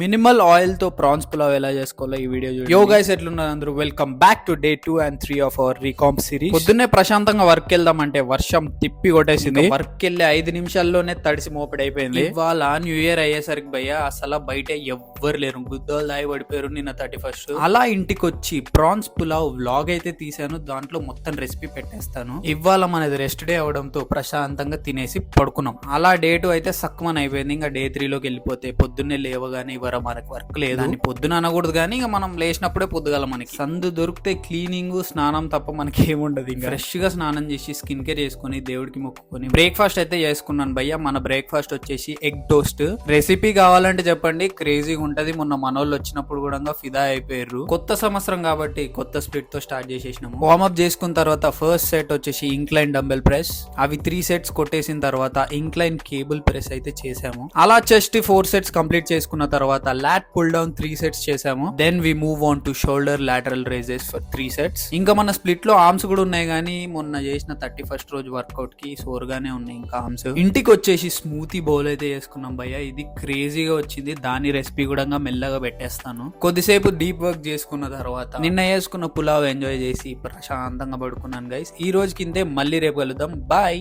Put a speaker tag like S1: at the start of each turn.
S1: Minimal oil తో prawns pulao ఎలా చేసుకోవాలో ఈ వీడియో చూడండి. యో గైస్, ఎట్లున్నారు అందరూ? Welcome back to day 2 and 3 of our రీకామ్ సిరీస్. పొద్దున్నే ప్రశాంతంగా వర్క్ వెళ్దామంటే వర్షం తిప్పి కొట్టేసింది. వర్క్ వెళ్ళి 5 నిమిషాల్లోనే తడిసి మోపడైపోయింది. ఇవాళ న్యూ ఇయర్ అయ్యేసరికి భయ్య అసలు బయట ఎవ్వరు లేరు, గుద్దోలు దాయి పడిపోయారు. నిన్న 31st అలా ఇంటికి వచ్చి ప్రాన్స్ పులావ్ వ్లాగ్ అయితే తీసాను. దాంట్లో మొత్తం రెసిపీ పెట్టేస్తాను. ఇవాళ మనది రెస్ట్ డే అవడంతో ప్రశాంతంగా తినేసి పడుకున్నాం. అలా డే 2 అయితే సక్మన్ అయిపోయింది. ఇంకా డే 3 లోకి వెళ్ళిపోతే పొద్దున్నే లేవగానే మనకి వర్క్ లేదు అని పొద్దున అనకూడదు, కానీ ఇంకా మనం లేచినప్పుడే పొద్దుగాల మనకి సందు దొరికితే క్లీనింగ్ స్నానం తప్ప మనకి ఏముండదు. ఇంకా ఫ్రెష్ గా స్నానం చేసి స్కిన్ కేర్ చేసుకుని దేవుడికి మొక్కుకొని బ్రేక్ఫాస్ట్ అయితే చేసుకున్నాను భయ్య. మన బ్రేక్ఫాస్ట్ వచ్చేసి ఎగ్ టోస్ట్. రెసిపీ కావాలంటే చెప్పండి, క్రేజీగా ఉంటది. మొన్న మనోళ్ళు వచ్చినప్పుడు కూడా ఫిదా అయిపోయారు. కొత్త సంవత్సరం కాబట్టి కొత్త స్పిరిట్ తో స్టార్ట్ చేసేసినాము. వార్మప్ చేసుకున్న తర్వాత ఫస్ట్ సెట్ వచ్చేసి ఇంక్లైన్ డంబెల్ ప్రెస్. అవి 3 సెట్స్ కొట్టేసిన తర్వాత ఇంక్లైన్ కేబుల్ ప్రెస్ అయితే చేసాము. అలా చెస్ట్ 4 సెట్స్ కంప్లీట్ చేసుకున్న తర్వాత లాట్ పుల్ డౌన్ 3 సెట్స్ చేసాము. Then we move on to shoulder lateral raises for 3 sets. ఇంకా మన స్ప్లిట్ లో ఆర్మ్స్ కూడా ఉన్నాయి, కానీ మొన్న చేసిన 31st రోజు వర్కౌట్ కి సోర్గానే ఉన్నాయి ఇంకా ఆర్మ్స్. ఇంటికి వచ్చేసి స్మూతీ బౌల్ అయితే చేసుకున్నాం భయ్య. ఇది క్రేజీగా వచ్చింది. దాని రెసిపీ కూడా మెల్లగా పెట్టేస్తాను. కొద్దిసేపు డీప్ వర్క్ చేసుకున్న తర్వాత నిన్న చేసుకున్న పులావ్ ఎంజాయ్ చేసి ప్రశాంతంగా పడుకున్నాను గైస్. ఈ రోజు కిందే మళ్ళీ రేపు కలుద్దాం. బాయ్.